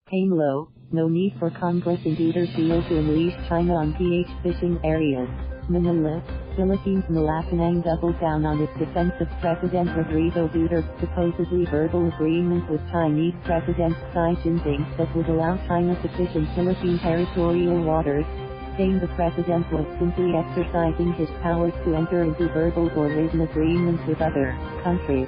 Panelo, no need for Congress in Duterte deal to unleash China on PH fishing areas. Manila, Philippines. Malacañang doubled down on its defense of President Rodrigo Duterte's supposedly verbal agreement with Chinese President Xi Jinping that would allow China to fish in Philippine territorial waters, saying the president was simply exercising his powers to enter into verbal or written agreements with other countries.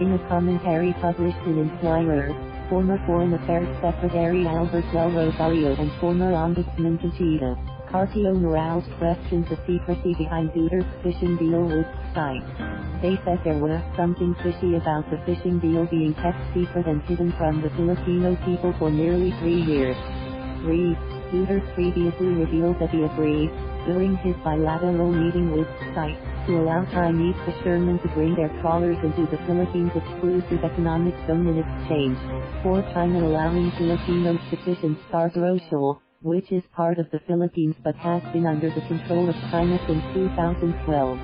In a commentary published in Inquirer, former Foreign Affairs Secretary Rosario and former Ombudsman Conchita Carpio-Morales questioned the secrecy behind Duterte's fishing deal with Xi. They said there was something fishy about the fishing deal being kept secret and hidden from the Filipino people for nearly 3 years. Read, Duterte previously revealed that he agreed, during his bilateral meeting with Xi, to allow Chinese fishermen to bring their trawlers into the Philippines' exclusive economic zone in exchange for China allowing Filipinos to fish in Scarborough Shoal, which is part of the Philippines but has been under the control of China since 2012.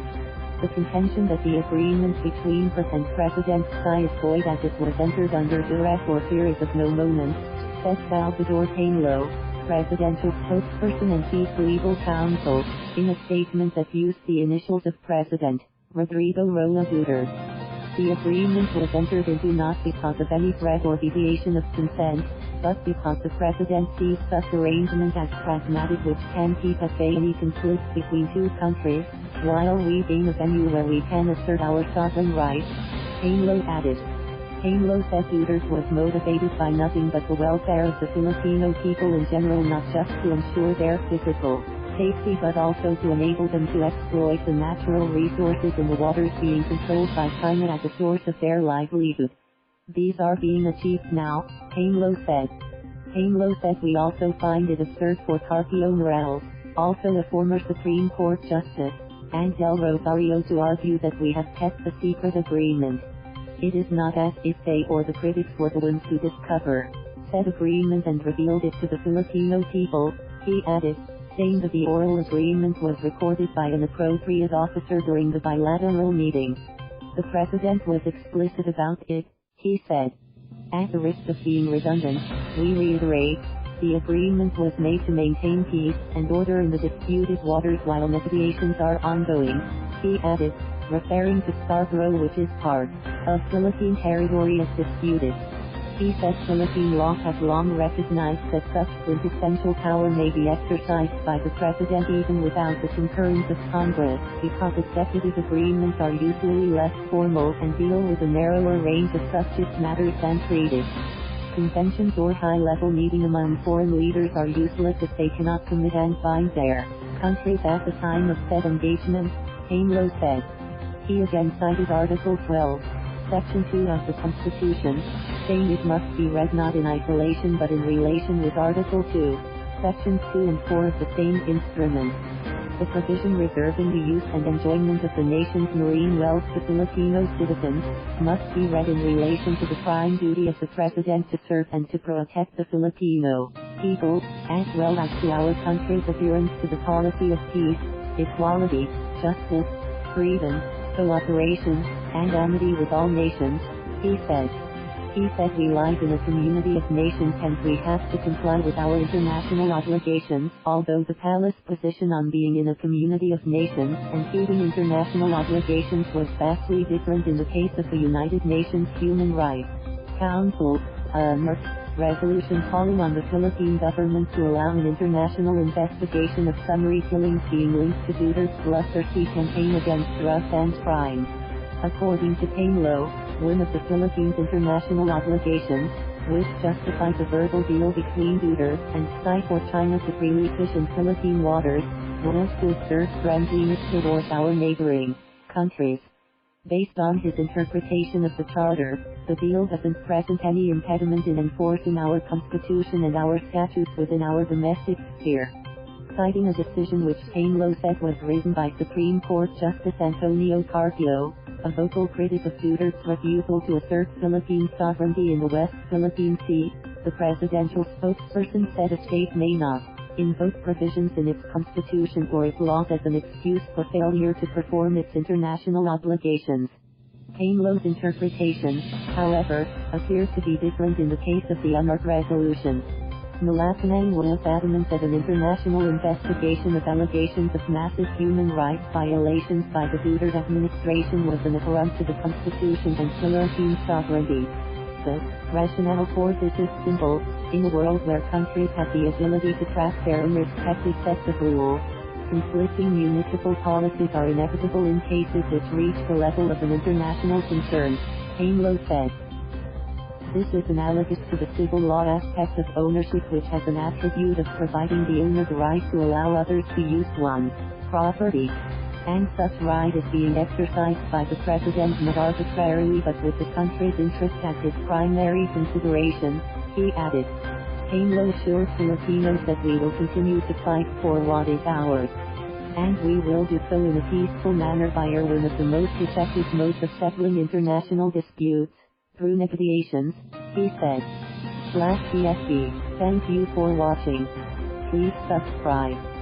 The contention that the agreement between President Xi is void as it was entered under duress or fear is of no moment, said Salvador Panelo, presidential spokesperson and chief legal counsel, in a statement that used the initials of President Rodrigo Roa Duterte. The agreement was entered into not because of any threat or deviation of consent, but because the president sees such arrangement as pragmatic, which can keep at bay any conflict between two countries, while we gain a venue where we can assert our sovereign rights, Panelo added. Panelo said Duterte was motivated by nothing but the welfare of the Filipino people in general, not just to ensure their physical safety but also to enable them to exploit the natural resources in the waters being controlled by China as a source of their livelihood. These are being achieved now, Panelo said. Panelo said we also find it absurd for Carpio-Morales, also a former Supreme Court Justice, and Rosario to argue that we have kept the secret agreement. It is not as if they or the critics were the ones who discovered said agreement and revealed it to the Filipino people, he added, saying that the oral agreement was recorded by an appropriate officer during the bilateral meeting. The president was explicit about it, he said. At the risk of being redundant, we reiterate, the agreement was made to maintain peace and order in the disputed waters while negotiations are ongoing, he added, referring to Scarborough, which is part of Philippine territory as disputed. He said Philippine law has long recognized that such quintessential power may be exercised by the president even without the concurrence of Congress, because executive agreements are usually less formal and deal with a narrower range of subject matters than treaties. Conventions or high-level meeting among foreign leaders are useless if they cannot commit and bind their countries at the time of said engagement, Panelo said. He again cited Article 12, Section 2 of the Constitution, saying it must be read not in isolation but in relation with Article 2, Sections 2 and 4 of the same instrument. The provision reserving the use and enjoyment of the nation's marine wealth to Filipino citizens must be read in relation to the prime duty of the president to serve and to protect the Filipino people, as well as to our country's adherence to the policy of peace, equality, justice, freedom, cooperation, and amity with all nations, he said. He said we live in a community of nations and we have to comply with our international obligations, although the palace position on being in a community of nations and keeping international obligations was vastly different in the case of the United Nations Human Rights Council, resolution calling on the Philippine government to allow an international investigation of summary killings being linked to Duterte's bloodthirsty campaign against drugs and crime. According to Panelo, one of the Philippines' international obligations, which justifies a verbal deal between Duterte and Xi for China to freely fish in Philippine waters, was to exert friendliness towards our neighboring countries. Based on his interpretation of the Charter, the deal doesn't present any impediment in enforcing our Constitution and our statutes within our domestic sphere. Citing a decision which Panelo said was written by Supreme Court Justice Antonio Carpio, a vocal critic of Duterte's refusal to assert Philippine sovereignty in the West Philippine Sea, the presidential spokesperson said a state may not invoke provisions in its constitution or its laws as an excuse for failure to perform its international obligations. Panello's interpretation, however, appears to be different in the case of the unmarked resolution. Malacañang was adamant that an international investigation of allegations of massive human rights violations by the Duterte administration was an affront to the Constitution and Philippine sovereignty. The rationale for this is simple: in a world where countries have the ability to track their own respective sets of rules, conflicting municipal policies are inevitable in cases which reach the level of an international concern, Panello said. This is analogous to the civil law aspect of ownership, which has an attribute of providing the owner the right to allow others to use one's property, and such right is being exercised by the president not arbitrarily but with the country's interest as its primary consideration, he added. Panello assured Filipinos that we will continue to fight for what is ours, and we will do so in a peaceful manner via one of the most effective modes of settling international disputes, through negotiations, he said. /CSB. Thank you for watching. Please subscribe.